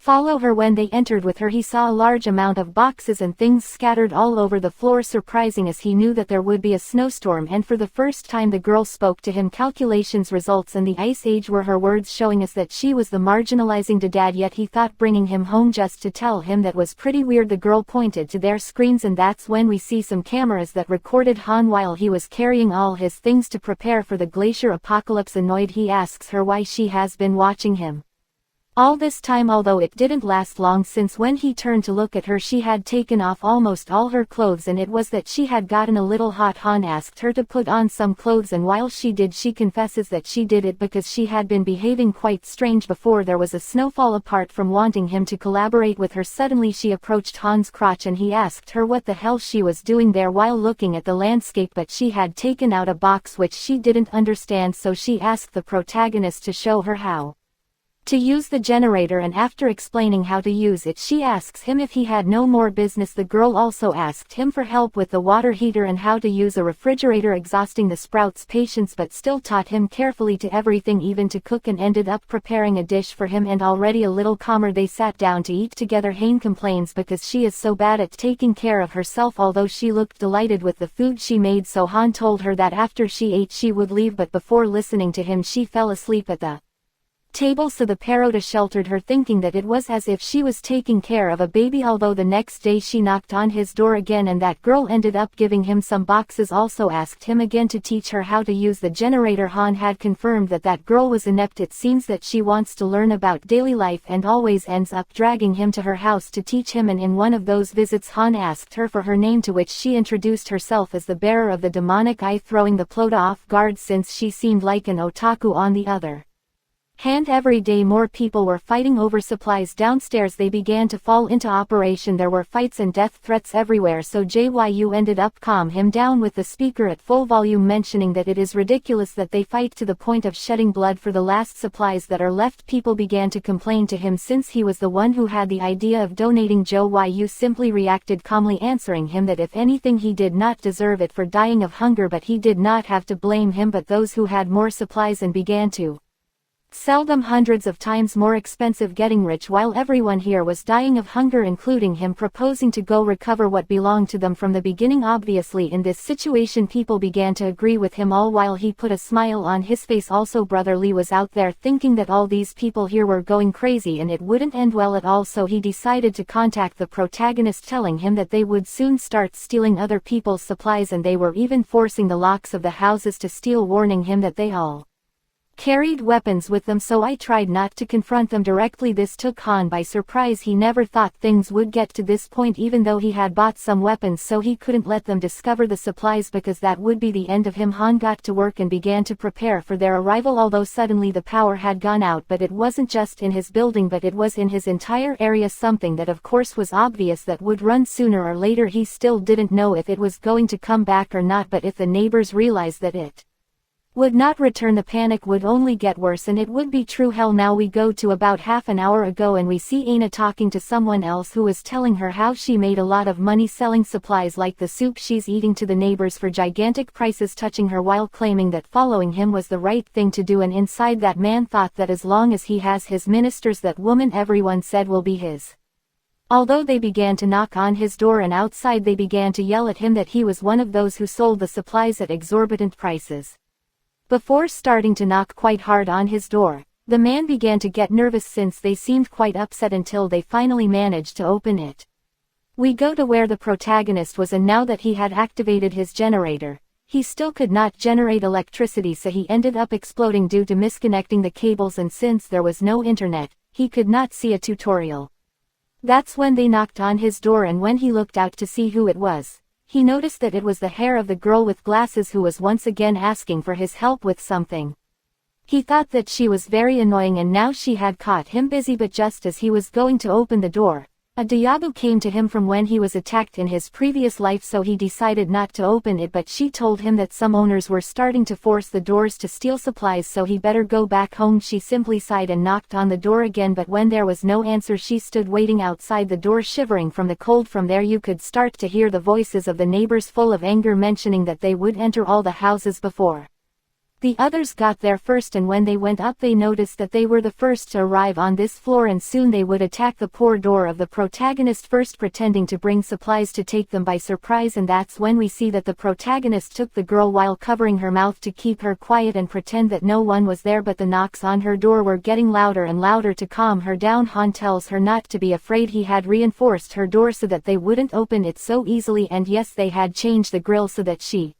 follow her. When they entered with her he saw a large amount of boxes and things scattered all over the floor, surprising as he knew that there would be a snowstorm, and for the first time the girl spoke to him. Calculations, results, and the Ice Age were her words, showing us that she was the marginalizing dad, yet he thought bringing him home just to tell him that was pretty weird. The girl pointed to their screens, and that's when we see some cameras that recorded Han while he was carrying all his things to prepare for the glacier apocalypse. Annoyed, he asks her why she has been watching him all this time, although it didn't last long, since when he turned to look at her she had taken off almost all her clothes, and it was that she had gotten a little hot. Han asked her to put on some clothes, and while she did, she confesses that she did it because she had been behaving quite strange before there was a snowfall. Apart from wanting him to collaborate with her, suddenly she approached Han's crotch and he asked her what the hell she was doing there while looking at the landscape, but she had taken out a box which she didn't understand, so she asked the protagonist to show her how to use the generator, and after explaining how to use it she asks him if he had no more business. The girl also asked him for help with the water heater and how to use a refrigerator, exhausting the sprout's patience, but still taught him carefully to everything, even to cook, and ended up preparing a dish for him. And already a little calmer they sat down to eat together. Hane complains because she is so bad at taking care of herself, although she looked delighted with the food she made, so Han told her that after she ate she would leave, but before listening to him she fell asleep at the table, so the Perota sheltered her, thinking that it was as if she was taking care of a baby. Although the next day she knocked on his door again, and that girl ended up giving him some boxes, also asked him again to teach her how to use the generator. Han had confirmed that that girl was inept. It seems that she wants to learn about daily life and always ends up dragging him to her house to teach him, and in one of those visits Han asked her for her name, to which she introduced herself as the bearer of the demonic eye, throwing the Plota off guard since she seemed like an otaku. On the other hand, every day more people were fighting over supplies downstairs. They began to fall into operation. There were fights and death threats everywhere, so JYU ended up calm him down with the speaker at full volume, mentioning that it is ridiculous that they fight to the point of shedding blood for the last supplies that are left. People began to complain to him since he was the one who had the idea of donating. JYU simply reacted calmly, answering him that if anything he did not deserve it for dying of hunger, but he did not have to blame him but those who had more supplies and began to sell them hundreds of times more expensive, getting rich while everyone here was dying of hunger, including him, proposing to go recover what belonged to them from the beginning. Obviously in this situation people began to agree with him, all while he put a smile on his face. Also Brother Lee was out there thinking that all these people here were going crazy and it wouldn't end well at all, so he decided to contact the protagonist, telling him that they would soon start stealing other people's supplies, and they were even forcing the locks of the houses to steal, warning him that they all carried weapons with them, so I tried not to confront them directly. This took Han by surprise. He never thought things would get to this point, even though he had bought some weapons, so he couldn't let them discover the supplies because that would be the end of him. Han got to work and began to prepare for their arrival, although suddenly the power had gone out, but it wasn't just in his building but it was in his entire area, something that of course was obvious that would run sooner or later. He still didn't know if it was going to come back or not, but if the neighbors realized that it would not return. The panic would only get worse and it would be true hell. Now we go to about half an hour ago and we see Aina talking to someone else who is telling her how she made a lot of money selling supplies like the soup she's eating to the neighbors for gigantic prices, touching her while claiming that following him was the right thing to do, and inside that man thought that as long as he has his ministers, that woman everyone said will be his. Although they began to knock on his door and outside they began to yell at him that he was one of those who sold the supplies at exorbitant prices. Before starting to knock quite hard on his door, the man began to get nervous since they seemed quite upset until they finally managed to open it. We go to where the protagonist was, and now that he had activated his generator, he still could not generate electricity, so he ended up exploding due to misconnecting the cables, and since there was no internet, he could not see a tutorial. That's when they knocked on his door, and when he looked out to see who it was, he noticed that it was the hair of the girl with glasses who was once again asking for his help with something. He thought that she was very annoying and now she had caught him busy, but just as he was going to open the door, a déjà vu came to him from when he was attacked in his previous life, so he decided not to open it, but she told him that some owners were starting to force the doors to steal supplies, so he better go back home. She simply sighed and knocked on the door again, but when there was no answer she stood waiting outside the door shivering from the cold. From there you could start to hear the voices of the neighbors full of anger, mentioning that they would enter all the houses before the others got there first, and when they went up they noticed that they were the first to arrive on this floor, and soon they would attack the poor door of the protagonist first, pretending to bring supplies to take them by surprise. And that's when we see that the protagonist took the girl while covering her mouth to keep her quiet and pretend that no one was there, but the knocks on her door were getting louder and louder. To calm her down, Han tells her not to be afraid. He had reinforced her door so that they wouldn't open it so easily, and yes, they had changed the grill so that she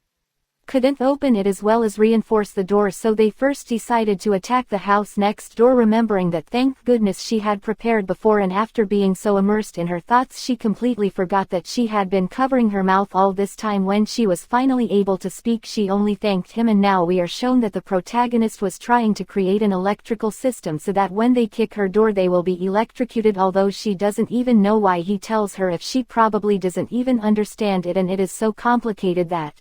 couldn't open it as well as reinforce the door, so they first decided to attack the house next door, remembering that thank goodness she had prepared before, and after being so immersed in her thoughts she completely forgot that she had been covering her mouth all this time. When she was finally able to speak she only thanked him, and now we are shown that the protagonist was trying to create an electrical system so that when they kick her door they will be electrocuted, although she doesn't even know why. He tells her if she probably doesn't even understand it, and it is so complicated that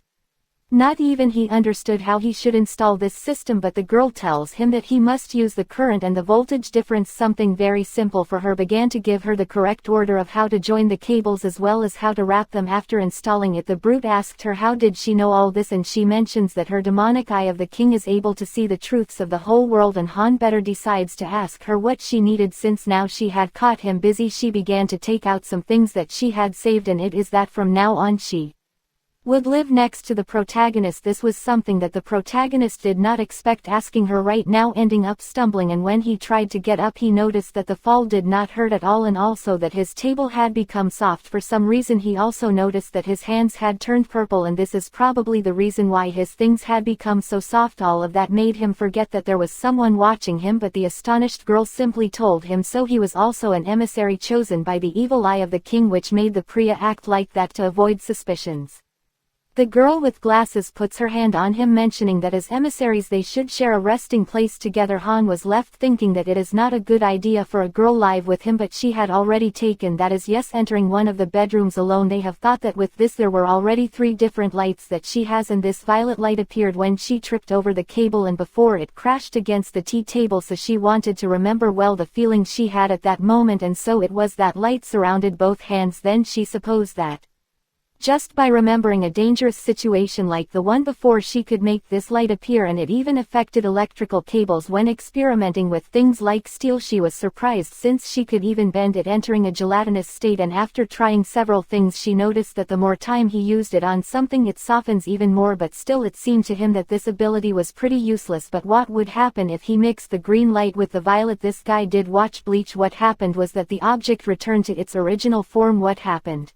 not even he understood how he should install this system, but the girl tells him that he must use the current and the voltage difference, something very simple for her, began to give her the correct order of how to join the cables as well as how to wrap them. After installing it, the brute asked her how did she know all this, and she mentions that her demonic eye of the king is able to see the truths of the whole world, and Han better decides to ask her what she needed since now she had caught him busy. She began to take out some things that she had saved, and it is that from now on she would live next to the protagonist. This was something that the protagonist did not expect, asking her right now, ending up stumbling, and when he tried to get up he noticed that the fall did not hurt at all, and also that his table had become soft for some reason. He also noticed that his hands had turned purple, and this is probably the reason why his things had become so soft. All of that made him forget that there was someone watching him, but the astonished girl simply told him so. He was also an emissary chosen by the evil eye of the king, which made the Priya act like that to avoid suspicions. The girl with glasses puts her hand on him, mentioning that as emissaries they should share a resting place together. Han was left thinking that it is not a good idea for a girl live with him, but she had already taken that as yes. Entering one of the bedrooms alone, they have thought that with this there were already 3 different lights that she has, and this violet light appeared when she tripped over the cable and before it crashed against the tea table, so she wanted to remember well the feelings she had at that moment, and so it was that light surrounded both hands. Then she supposed that just by remembering a dangerous situation like the one before she could make this light appear, and it even affected electrical cables when experimenting with things like steel. She was surprised since she could even bend it, entering a gelatinous state, and after trying several things she noticed that the more time he used it on something it softens even more, but still it seemed to him that this ability was pretty useless. But what would happen if he mixed the green light with the violet? This guy did watch Bleach. What happened was that the object returned to its original form. What happened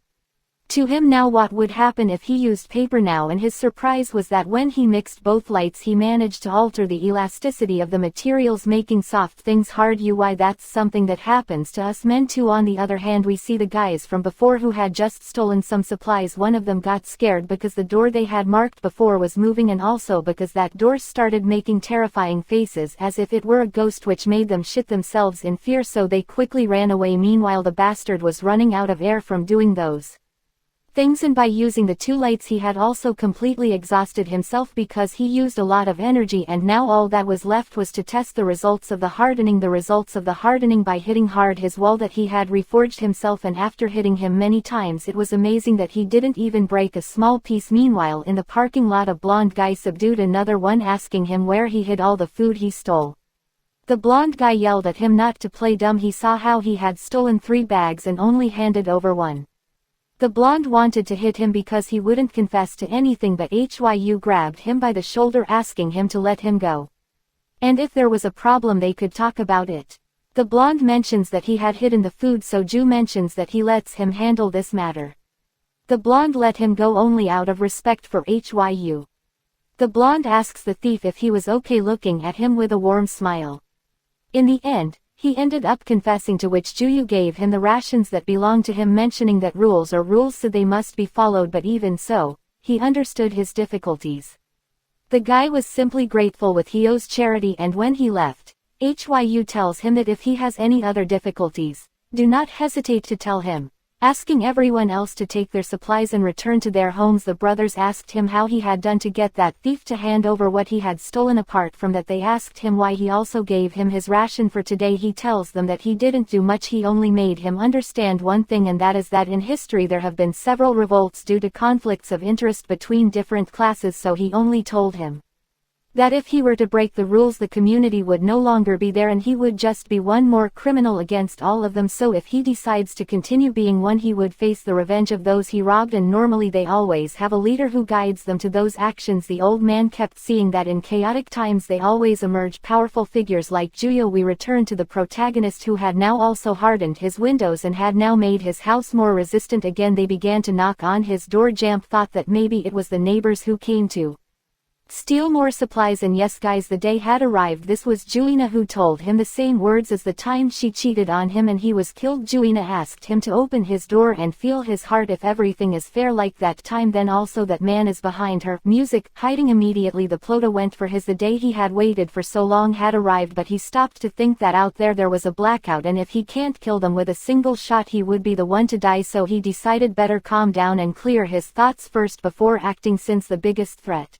to him now? What would happen if he used paper now? And his surprise was that when he mixed both lights he managed to alter the elasticity of the materials, making soft things hard. That's something that happens to us men too. On the other hand, we see the guys from before who had just stolen some supplies. One of them got scared because the door they had marked before was moving, and also because that door started making terrifying faces as if it were a ghost, which made them shit themselves in fear, so they quickly ran away. Meanwhile the bastard was running out of air from doing those things, and by using the two lights he had also completely exhausted himself because he used a lot of energy, and now all that was left was to test the results of the hardening by hitting hard his wall that he had reforged himself, and after hitting him many times it was amazing that he didn't even break a small piece. Meanwhile in the parking lot a blonde guy subdued another one, asking him where he hid all the food he stole. The blonde guy yelled at him not to play dumb. He saw how he had stolen 3 bags and only handed over 1. The blonde wanted to hit him because he wouldn't confess to anything, but Hyu grabbed him by the shoulder asking him to let him go. And if there was a problem they could talk about it. The blonde mentions that he had hidden the food, so Ju mentions that he lets him handle this matter. The blonde let him go only out of respect for Hyu. The blonde asks the thief if he was okay, looking at him with a warm smile. In the end, he ended up confessing, to which Juyu gave him the rations that belonged to him, mentioning that rules are rules so they must be followed, but even so, he understood his difficulties. The guy was simply grateful with Hyo's charity, and when he left, Hyu tells him that if he has any other difficulties, do not hesitate to tell him. Asking everyone else to take their supplies and return to their homes, the brothers asked him how he had done to get that thief to hand over what he had stolen. Apart from that, they asked him why he also gave him his ration for today. He tells them that he didn't do much, he only made him understand one thing, and that is that in history there have been several revolts due to conflicts of interest between different classes, so he only told him that if he were to break the rules the community would no longer be there and he would just be one more criminal against all of them, so if he decides to continue being one he would face the revenge of those he robbed, and normally they always have a leader who guides them to those actions. The old man kept seeing that in chaotic times they always emerge powerful figures like Juyo. We return to the protagonist, who had now also hardened his windows and had now made his house more resistant again. They began to knock on his door. Jamp thought that maybe it was the neighbors who came to steal more supplies, and yes guys, the day had arrived. This was Juina, who told him the same words as the time she cheated on him and he was killed. Juina asked him to open his door and feel his heart if everything is fair like that time, then also that man is behind her. Music, hiding immediately. The Plota went for his. The day he had waited for so long had arrived, but he stopped to think that out there was a blackout, and if he can't kill them with a single shot he would be the one to die, so he decided better calm down and clear his thoughts first before acting, since the biggest threat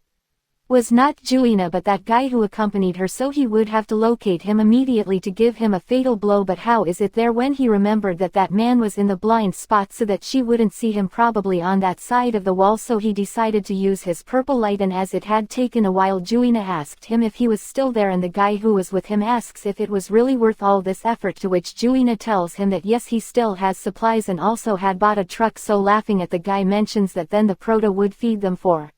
was not Juina but that guy who accompanied her, so he would have to locate him immediately to give him a fatal blow. But how is it there when he remembered that that man was in the blind spot so that she wouldn't see him, probably on that side of the wall, so he decided to use his purple light, and as it had taken a while Juina asked him if he was still there, and the guy who was with him asks if it was really worth all this effort, to which Juina tells him that yes, he still has supplies and also had bought a truck. So laughing at the guy mentions that then the Proto would feed them for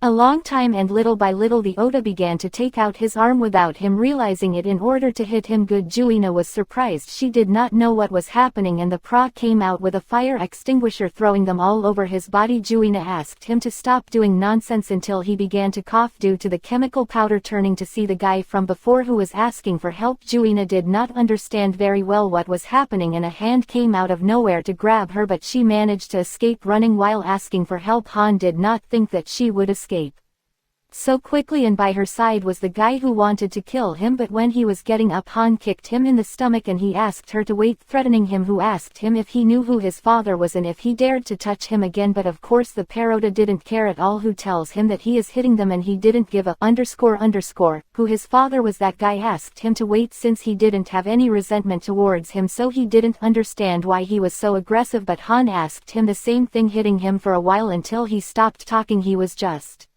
a long time, and little by little the Oda began to take out his arm without him realizing it in order to hit him good. Juina was surprised, she did not know what was happening, and the Pra came out with a fire extinguisher throwing them all over his body. Juina asked him to stop doing nonsense until he began to cough due to the chemical powder. Turning to see the guy from before who was asking for help, Juina did not understand very well what was happening, and a hand came out of nowhere to grab her, but she managed to escape running while asking for help. Han did not think that she would escape so quickly, and by her side was the guy who wanted to kill him, but when he was getting up Han kicked him in the stomach and he asked her to wait, threatening him, who asked him if he knew who his father was and if he dared to touch him again, but of course the Perota didn't care at all, who tells him that he is hitting them and he didn't give a who his father was. That guy asked him to wait since he didn't have any resentment towards him, so he didn't understand why he was so aggressive, but Han asked him the same thing, hitting him for a while until he stopped talking. He was just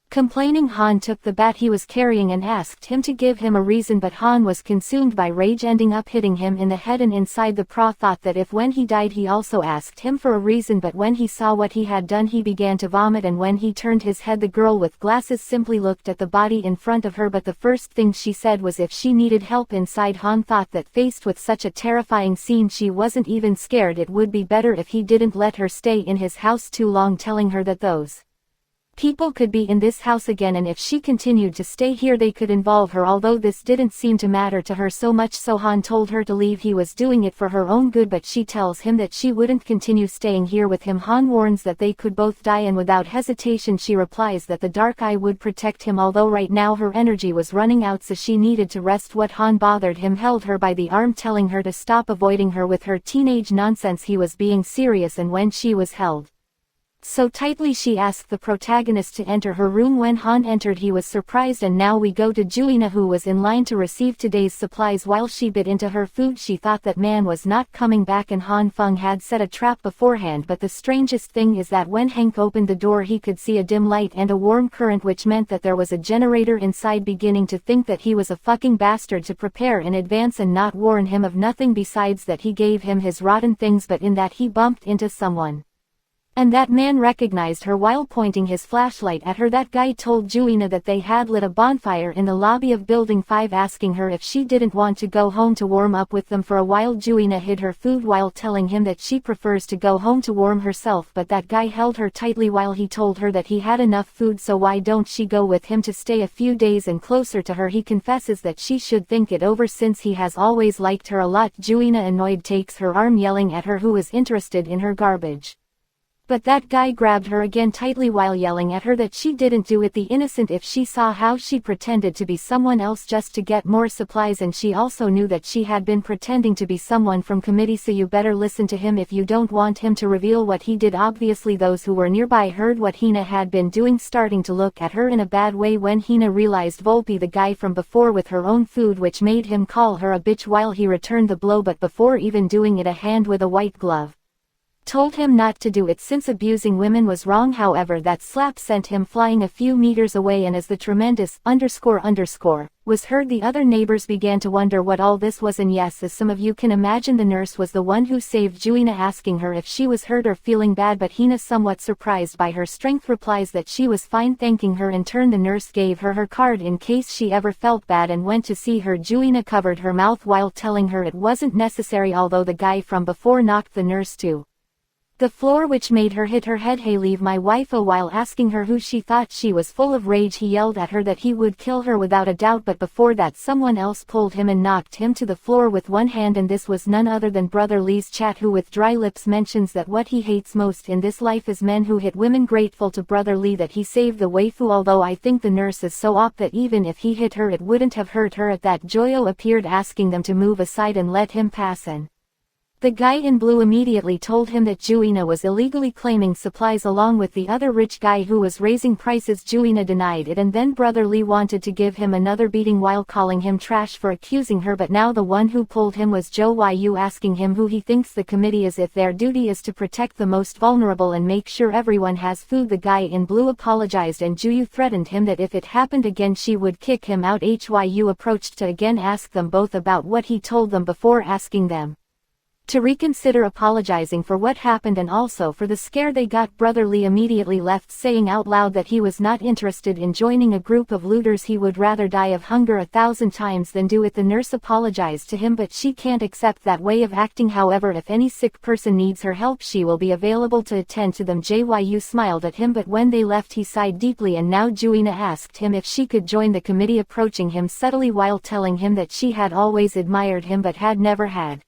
complaining. Han took the bat he was carrying and asked him to give him a reason, but Han was consumed by rage, ending up hitting him in the head and inside. The Pra thought that if when he died he also asked him for a reason, but when he saw what he had done he began to vomit, and when he turned his head the girl with glasses simply looked at the body in front of her, but the first thing she said was if she needed help inside. Han thought that faced with such a terrifying scene she wasn't even scared. It would be better if he didn't let her stay in his house too long, telling her that those people could be in this house again, and if she continued to stay here they could involve her, although this didn't seem to matter to her so much, so Han told her to leave. He was doing it for her own good, but she tells him that she wouldn't continue staying here with him. Han warns that they could both die, and without hesitation she replies that the dark eye would protect him, although right now her energy was running out so she needed to rest. What Han bothered him, held her by the arm telling her to stop avoiding her with her teenage nonsense. He was being serious, and when she was held so tightly she asked the protagonist to enter her room. When Han entered he was surprised, and now we go to Juina, who was in line to receive today's supplies. While she bit into her food she thought that man was not coming back and Han Feng had set a trap beforehand, but the strangest thing is that when Hank opened the door he could see a dim light and a warm current, which meant that there was a generator inside. Beginning to think that he was a fucking bastard to prepare in advance and not warn him of nothing besides that he gave him his rotten things, but in that he bumped into someone. And that man recognized her while pointing his flashlight at her. That guy told Juina that they had lit a bonfire in the lobby of Building 5, asking her if she didn't want to go home to warm up with them for a while. Juina hid her food while telling him that she prefers to go home to warm herself, but that guy held her tightly while he told her that he had enough food, so why don't she go with him to stay a few days and closer to her. He confesses that she should think it over since he has always liked her a lot. Juina, annoyed, takes her arm, yelling at her who is interested in her garbage. But that guy grabbed her again tightly while yelling at her that she didn't do it. The innocent if she saw how she pretended to be someone else just to get more supplies, and she also knew that she had been pretending to be someone from committee, so you better listen to him if you don't want him to reveal what he did. Obviously those who were nearby heard what Hina had been doing, starting to look at her in a bad way when Hina realized Volpe, the guy from before, with her own food, which made him call her a bitch while he returned the blow, but before even doing it a hand with a white glove told him not to do it since abusing women was wrong. However, that slap sent him flying a few meters away, and as the tremendous __ was heard, the other neighbors began to wonder what all this was. And yes, as some of you can imagine, the nurse was the one who saved Juina, asking her if she was hurt or feeling bad, but Hina, somewhat surprised by her strength, replies that she was fine, thanking her. In turn, the nurse gave her her card in case she ever felt bad and went to see her. Juina covered her mouth while telling her it wasn't necessary, although the guy from before knocked the nurse to the floor, which made her hit her head. "Hey, leave my wife!" While asking her who she thought she was, full of rage he yelled at her that he would kill her without a doubt, but before that someone else pulled him and knocked him to the floor with one hand, and this was none other than Brother Lee's chat, who with dry lips mentions that what he hates most in this life is men who hit women. Grateful to Brother Lee that he saved the waifu, although I think the nurse is so op that even if he hit her it wouldn't have hurt her. At that, Joyo appeared, asking them to move aside and let him pass in. The guy in blue immediately told him that Juina was illegally claiming supplies along with the other rich guy who was raising prices. Juina denied it, and then Brother Lee wanted to give him another beating while calling him trash for accusing her, but now the one who pulled him was Joe Yu, asking him who he thinks the committee is, if their duty is to protect the most vulnerable and make sure everyone has food. The guy in blue apologized, and Juyu threatened him that if it happened again she would kick him out. Hyu approached to again ask them both about what he told them before asking them to reconsider apologizing for what happened and also for the scare they got. Brother Lee immediately left, saying out loud that he was not interested in joining a group of looters. He would rather die of hunger 1,000 times than do it. The nurse apologized to him, but she can't accept that way of acting. However, if any sick person needs her help she will be available to attend to them. Jyu smiled at him, but when they left he sighed deeply, and now Juina asked him if she could join the committee, approaching him subtly while telling him that she had always admired him but had never had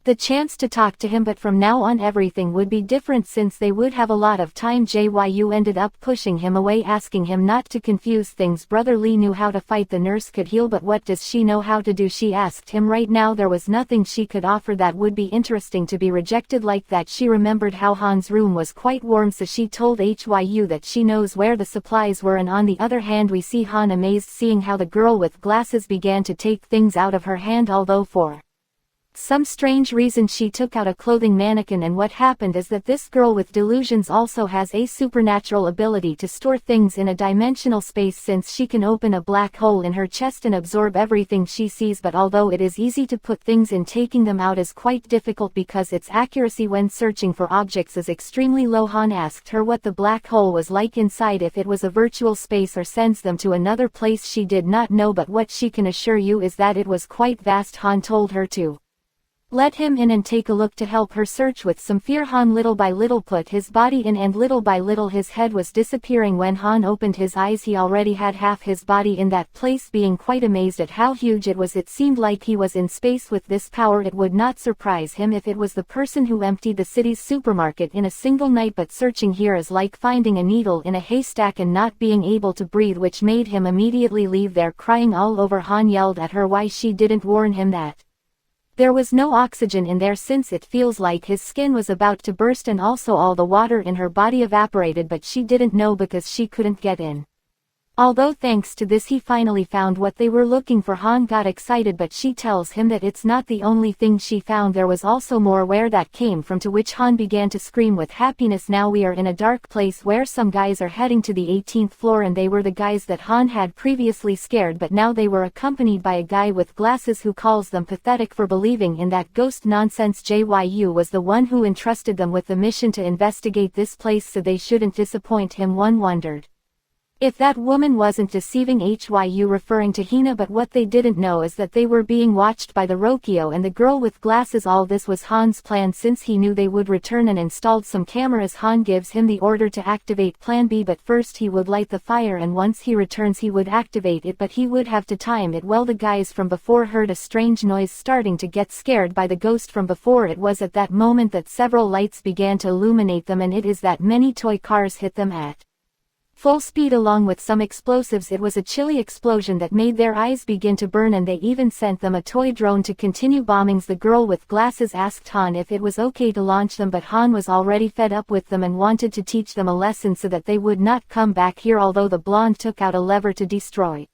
the chance to talk to him, but from now on everything would be different since they would have a lot of time. Jyu ended up pushing him away, asking him not to confuse things. Brother Lee knew how to fight, the nurse could heal, but what does she know how to do? She asked him. Right now there was nothing she could offer that would be interesting to be rejected like that. She remembered how Han's room was quite warm, so she told Hyu that she knows where the supplies were, and on the other hand we see Han amazed seeing how the girl with glasses began to take things out of her hand, although for some strange reason she took out a clothing mannequin, and what happened is that this girl with delusions also has a supernatural ability to store things in a dimensional space, since she can open a black hole in her chest and absorb everything she sees. But although it is easy to put things in, taking them out is quite difficult because its accuracy when searching for objects is extremely low. Han asked her what the black hole was like inside, if it was a virtual space or sends them to another place. She did not know, but what she can assure you is that it was quite vast. Han told her to let him in and take a look to help her search. With some fear Han little by little put his body in, and little by little his head was disappearing. When Han opened his eyes he already had half his body in that place. Being quite amazed at how huge it was, it seemed like he was in space. With this power it would not surprise him if it was the person who emptied the city's supermarket in a single night, but searching here is like finding a needle in a haystack and not being able to breathe, which made him immediately leave there crying all over. Han yelled at her why she didn't warn him that There was no oxygen in there since it feels like his skin was about to burst and also all the water in her body evaporated, but she didn't know because she couldn't get in. Although thanks to this he finally found what they were looking for. Han got excited, but she tells him that it's not the only thing she found. There was also more. Where that came from, to which Han began to scream with happiness. Now we are in a dark place where some guys are heading to the 18th floor, and they were the guys that Han had previously scared, but now they were accompanied by a guy with glasses who calls them pathetic for believing in that ghost nonsense. JYU was the one who entrusted them with the mission to investigate this place, so they shouldn't disappoint him. One wondered if that woman wasn't deceiving Hyu, referring to Hina, but what they didn't know is that they were being watched by the Rokio and the girl with glasses. All this was Han's plan since he knew they would return and installed some cameras. Han gives him the order to activate Plan B, but first he would light the fire and once he returns he would activate it, but he would have to time it well. The guys from before heard a strange noise, starting to get scared by the ghost from before. It was at that moment that several lights began to illuminate them, and it is that many toy cars hit them at full speed along with some explosives. It was a chilly explosion that made their eyes begin to burn, and they even sent them a toy drone to continue bombings. The girl with glasses asked Han if it was okay to launch them, but Han was already fed up with them and wanted to teach them a lesson so that they would not come back here. Although the blonde took out a lever to destroy